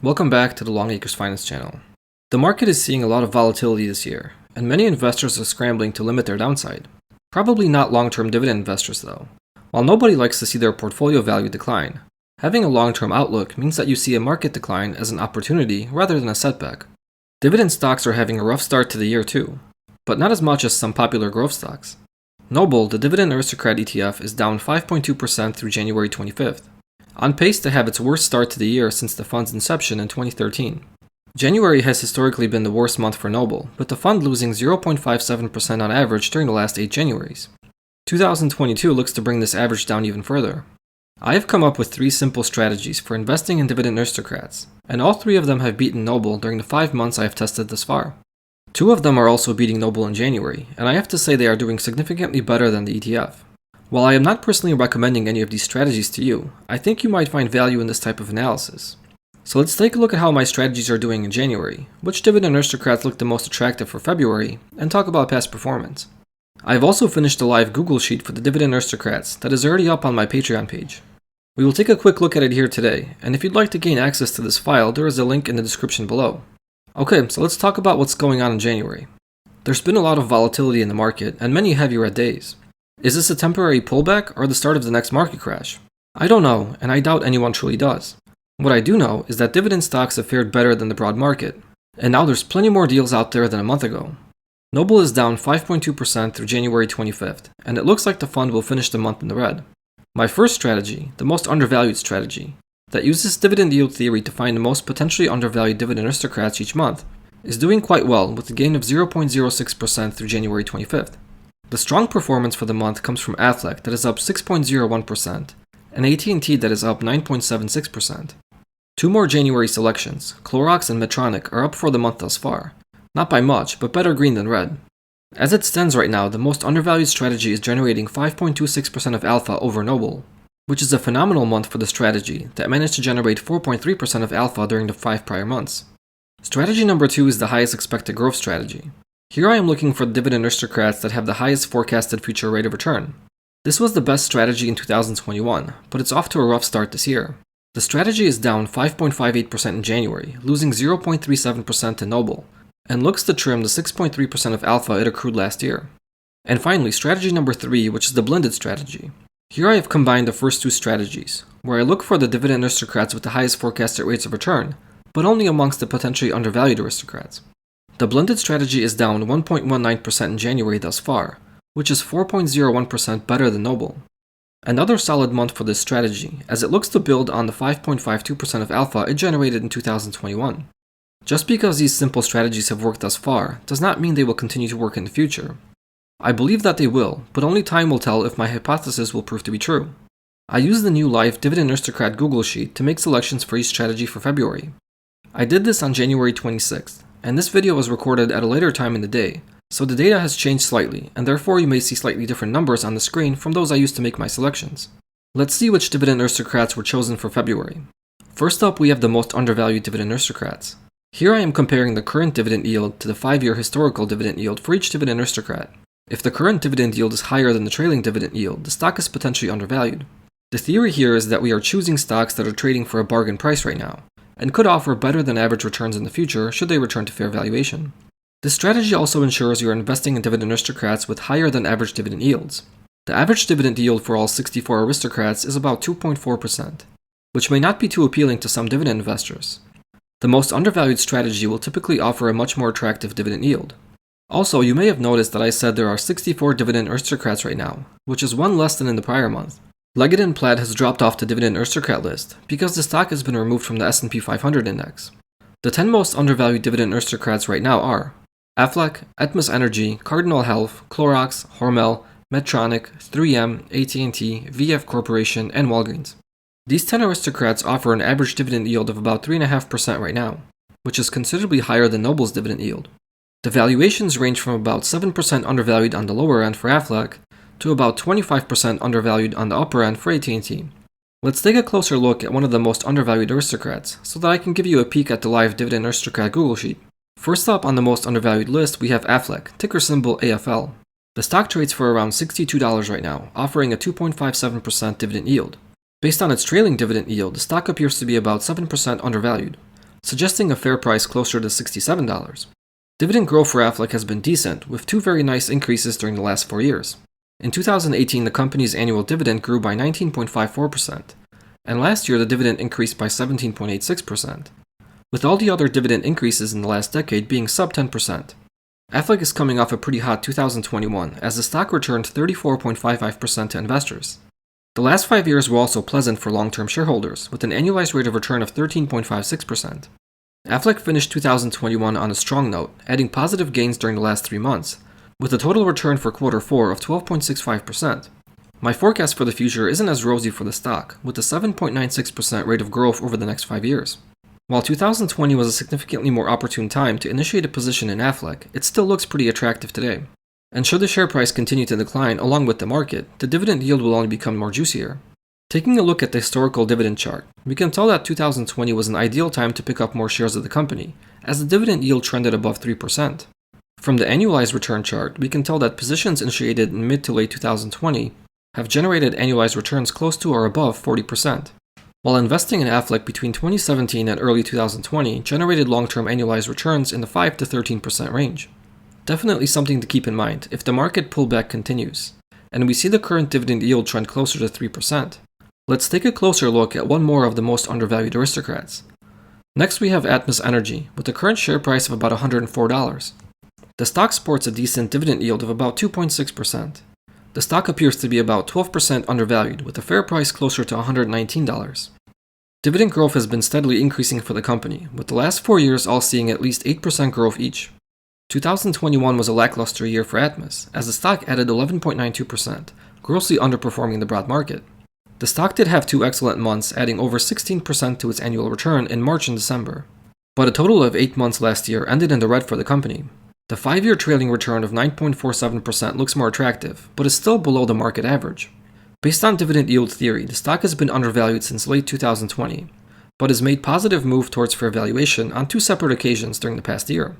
Welcome back to the Long Acres Finance channel. The market is seeing a lot of volatility this year, and many investors are scrambling to limit their downside. Probably not long-term dividend investors though. While nobody likes to see their portfolio value decline, having a long-term outlook means that you see a market decline as an opportunity rather than a setback. Dividend stocks are having a rough start to the year too, but not as much as some popular growth stocks. NOBL, the Dividend Aristocrat ETF, is down 5.2% through January 25th. On pace to have its worst start to the year since the fund's inception in 2013. January has historically been the worst month for NOBL, with the fund losing 0.57% on average during the last 8 Januaries. 2022 looks to bring this average down even further. I have come up with 3 simple strategies for investing in Dividend Aristocrats, and all 3 of them have beaten NOBL during the 5 months I have tested thus far. 2 of them are also beating NOBL in January, and I have to say they are doing significantly better than the ETF. While I am not personally recommending any of these strategies to you, I think you might find value in this type of analysis. So let's take a look at how my strategies are doing in January, which Dividend Aristocrats look the most attractive for February, and talk about past performance. I have also finished a live Google Sheet for the Dividend Aristocrats that is already up on my Patreon page. We will take a quick look at it here today, and if you'd like to gain access to this file, there is a link in the description below. Okay, so let's talk about what's going on in January. There's been a lot of volatility in the market, and many heavy red days. Is this a temporary pullback or the start of the next market crash? I don't know, and I doubt anyone truly does. What I do know is that dividend stocks have fared better than the broad market, and now there's plenty more deals out there than a month ago. NOBL is down 5.2% through January 25th, and it looks like the fund will finish the month in the red. My first strategy, the most undervalued strategy, that uses dividend yield theory to find the most potentially undervalued dividend aristocrats each month, is doing quite well with a gain of 0.06% through January 25th. The strong performance for the month comes from Aflac that is up 6.01% and AT&T that is up 9.76%. 2 more January selections, Clorox and Medtronic, are up for the month thus far. Not by much, but better green than red. As it stands right now, the most undervalued strategy is generating 5.26% of alpha over NOBL, which is a phenomenal month for the strategy that managed to generate 4.3% of alpha during the 5 prior months. Strategy number 2 is the highest expected growth strategy. Here I am looking for the Dividend Aristocrats that have the highest forecasted future rate of return. This was the best strategy in 2021, but it's off to a rough start this year. The strategy is down 5.58% in January, losing 0.37% to NOBL, and looks to trim the 6.3% of alpha it accrued last year. And finally, strategy number 3, which is the blended strategy. Here I have combined the first 2 strategies, where I look for the Dividend Aristocrats with the highest forecasted rates of return, but only amongst the potentially undervalued aristocrats. The blended strategy is down 1.19% in January thus far, which is 4.01% better than NOBL. Another solid month for this strategy, as it looks to build on the 5.52% of alpha it generated in 2021. Just because these simple strategies have worked thus far, does not mean they will continue to work in the future. I believe that they will, but only time will tell if my hypothesis will prove to be true. I used the new live Dividend Aristocrat Google Sheet to make selections for each strategy for February. I did this on January 26th. And this video was recorded at a later time in the day, so the data has changed slightly, and therefore you may see slightly different numbers on the screen from those I used to make my selections. Let's see which Dividend Aristocrats were chosen for February. First up, we have the most undervalued Dividend Aristocrats. Here I am comparing the current dividend yield to the 5-year historical dividend yield for each Dividend Aristocrat. If the current dividend yield is higher than the trailing dividend yield, the stock is potentially undervalued. The theory here is that we are choosing stocks that are trading for a bargain price right now, and could offer better than average returns in the future should they return to fair valuation. This strategy also ensures you are investing in Dividend Aristocrats with higher than average dividend yields. The average dividend yield for all 64 aristocrats is about 2.4%, which may not be too appealing to some dividend investors. The most undervalued strategy will typically offer a much more attractive dividend yield. Also, you may have noticed that I said there are 64 Dividend Aristocrats right now, which is 1 less than in the prior month. Leggett & Platt has dropped off the Dividend Aristocrat list because the stock has been removed from the S&P 500 index. The 10 most undervalued Dividend Aristocrats right now are Aflac, Atmos Energy, Cardinal Health, Clorox, Hormel, Medtronic, 3M, AT&T, VF Corporation, and Walgreens. These 10 aristocrats offer an average dividend yield of about 3.5% right now, which is considerably higher than NOBL's dividend yield. The valuations range from about 7% undervalued on the lower end for Aflac to about 25% undervalued on the upper end for AT&T. Let's take a closer look at one of the most undervalued aristocrats so that I can give you a peek at the live Dividend Aristocrat Google Sheet. First up on the most undervalued list, we have Aflac, ticker symbol AFL. The stock trades for around $62 right now, offering a 2.57% dividend yield. Based on its trailing dividend yield, the stock appears to be about 7% undervalued. suggesting a fair price closer to $67. Dividend growth for Aflac has been decent, with two very nice increases during the last 4 years. In 2018, the company's annual dividend grew by 19.54%, and last year the dividend increased by 17.86%, with all the other dividend increases in the last decade being sub 10%. Aflac is coming off a pretty hot 2021, as the stock returned 34.55% to investors. The last 5 years were also pleasant for long-term shareholders, with an annualized rate of return of 13.56%. Aflac finished 2021 on a strong note, adding positive gains during the last 3 months, with a total return for Q4 of 12.65%. My forecast for the future isn't as rosy for the stock, with a 7.96% rate of growth over the next 5 years. While 2020 was a significantly more opportune time to initiate a position in Aflac, it still looks pretty attractive today. And should the share price continue to decline along with the market, the dividend yield will only become more juicier. Taking a look at the historical dividend chart, we can tell that 2020 was an ideal time to pick up more shares of the company, as the dividend yield trended above 3%. From the annualized return chart, we can tell that positions initiated in mid to late 2020 have generated annualized returns close to or above 40%. While investing in Aflac between 2017 and early 2020 generated long-term annualized returns in the 5 to 13% range. Definitely something to keep in mind if the market pullback continues, and we see the current dividend yield trend closer to 3%. Let's take a closer look at one more of the most undervalued aristocrats. Next we have Atmos Energy, with a current share price of about $104. The stock sports a decent dividend yield of about 2.6%. The stock appears to be about 12% undervalued, with a fair price closer to $119. Dividend growth has been steadily increasing for the company, with the last 4 years all seeing at least 8% growth each. 2021 was a lackluster year for Atmos, as the stock added 11.92%, grossly underperforming the broad market. The stock did have 2 excellent months, adding over 16% to its annual return in March and December. But a total of 8 months last year ended in the red for the company. The 5-year trailing return of 9.47% looks more attractive, but is still below the market average. Based on dividend yield theory, the stock has been undervalued since late 2020, but has made positive move towards fair valuation on 2 separate occasions during the past year.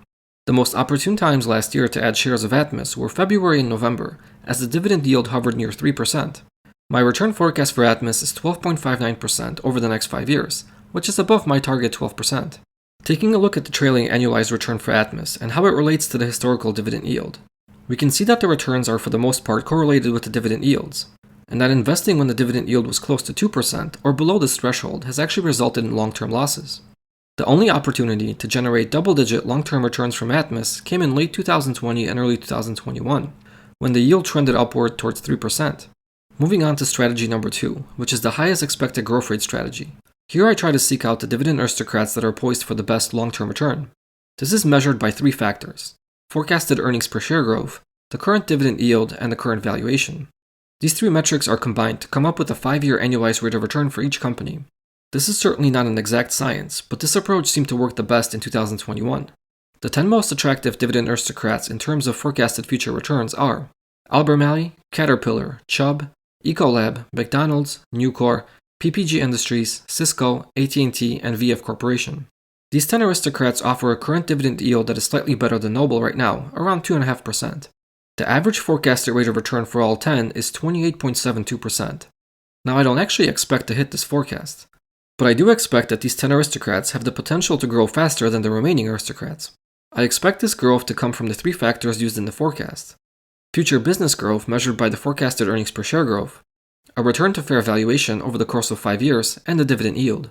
The most opportune times last year to add shares of Atmos were February and November, as the dividend yield hovered near 3%. My return forecast for Atmos is 12.59% over the next 5 years, which is above my target 12%. Taking a look at the trailing annualized return for Atmos and how it relates to the historical dividend yield, we can see that the returns are for the most part correlated with the dividend yields, and that investing when the dividend yield was close to 2% or below this threshold has actually resulted in long-term losses. The only opportunity to generate double-digit long-term returns from Atmos came in late 2020 and early 2021, when the yield trended upward towards 3%. Moving on to strategy number 2, which is the highest expected growth rate strategy. Here I try to seek out the dividend aristocrats that are poised for the best long-term return. This is measured by 3 factors: forecasted earnings per share growth, the current dividend yield, and the current valuation. These 3 metrics are combined to come up with a 5-year annualized rate of return for each company. This is certainly not an exact science, but this approach seemed to work the best in 2021. The 10 most attractive dividend aristocrats in terms of forecasted future returns are Albemarle, Caterpillar, Chubb, Ecolab, McDonald's, Nucor, PPG Industries, Cisco, AT&T, and VF Corporation. These 10 aristocrats offer a current dividend yield that is slightly better than NOBL right now, around 2.5%. The average forecasted rate of return for all 10 is 28.72%. Now I don't actually expect to hit this forecast, but I do expect that these 10 aristocrats have the potential to grow faster than the remaining aristocrats. I expect this growth to come from the 3 factors used in the forecast: future business growth measured by the forecasted earnings per share growth, a return to fair valuation over the course of 5 years, and the dividend yield.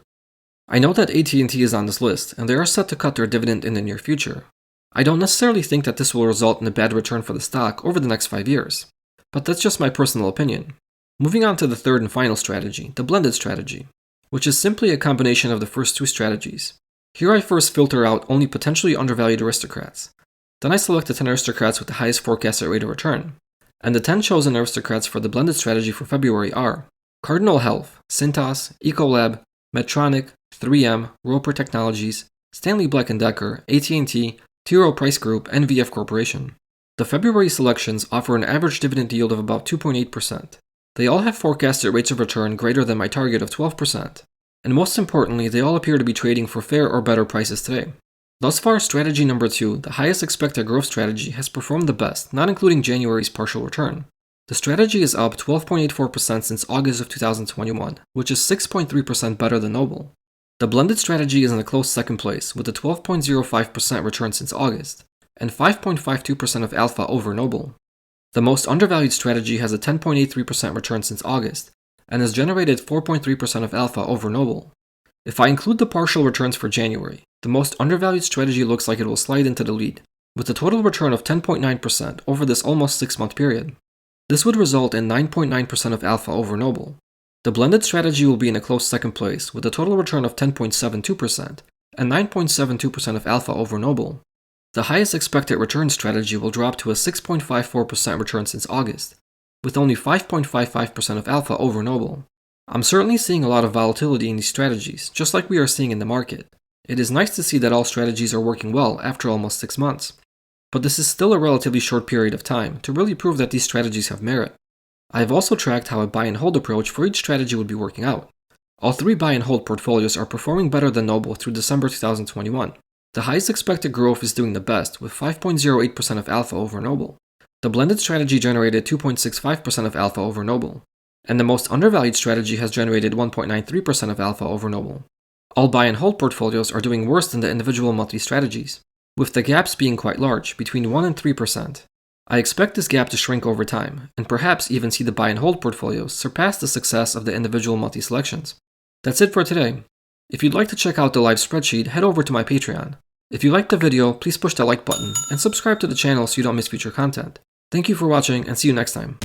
I know that AT&T is on this list, and they are set to cut their dividend in the near future. I don't necessarily think that this will result in a bad return for the stock over the next 5 years, but that's just my personal opinion. Moving on to the third and final strategy, the blended strategy, which is simply a combination of the first 2 strategies. Here I first filter out only potentially undervalued aristocrats. Then I select the 10 aristocrats with the highest forecasted rate of return. And the 10 chosen aristocrats for the blended strategy for February are Cardinal Health, Cintas, Ecolab, Medtronic, 3M, Roper Technologies, Stanley Black & Decker, AT&T, T. Rowe Price Group, and VF Corporation. The February selections offer an average dividend yield of about 2.8%. They all have forecasted rates of return greater than my target of 12%. And most importantly, they all appear to be trading for fair or better prices today. Thus far, strategy number 2, the highest expected growth strategy, has performed the best, not including January's partial return. The strategy is up 12.84% since August of 2021, which is 6.3% better than NOBL. The blended strategy is in a close second place with a 12.05% return since August and 5.52% of alpha over NOBL. The most undervalued strategy has a 10.83% return since August and has generated 4.3% of alpha over NOBL. If I include the partial returns for January, the most undervalued strategy looks like it will slide into the lead, with a total return of 10.9% over this almost 6-month period. This would result in 9.9% of alpha over NOBL. The blended strategy will be in a close second place with a total return of 10.72% and 9.72% of alpha over NOBL. The highest expected return strategy will drop to a 6.54% return since August, with only 5.55% of alpha over NOBL. I'm certainly seeing a lot of volatility in these strategies, just like we are seeing in the market. It is nice to see that all strategies are working well after almost 6 months. But this is still a relatively short period of time to really prove that these strategies have merit. I have also tracked how a buy and hold approach for each strategy would be working out. All 3 buy and hold portfolios are performing better than NOBL through December 2021. The highest expected growth is doing the best with 5.08% of alpha over NOBL. The blended strategy generated 2.65% of alpha over NOBL. And the most undervalued strategy has generated 1.93% of alpha over NOBL. All buy and hold portfolios are doing worse than the individual monthly strategies, with the gaps being quite large, between 1 and 3%. I expect this gap to shrink over time, and perhaps even see the buy and hold portfolios surpass the success of the individual monthly selections. That's it for today. If you'd like to check out the live spreadsheet, head over to my Patreon. If you liked the video, please push the like button and subscribe to the channel so you don't miss future content. Thank you for watching and see you next time.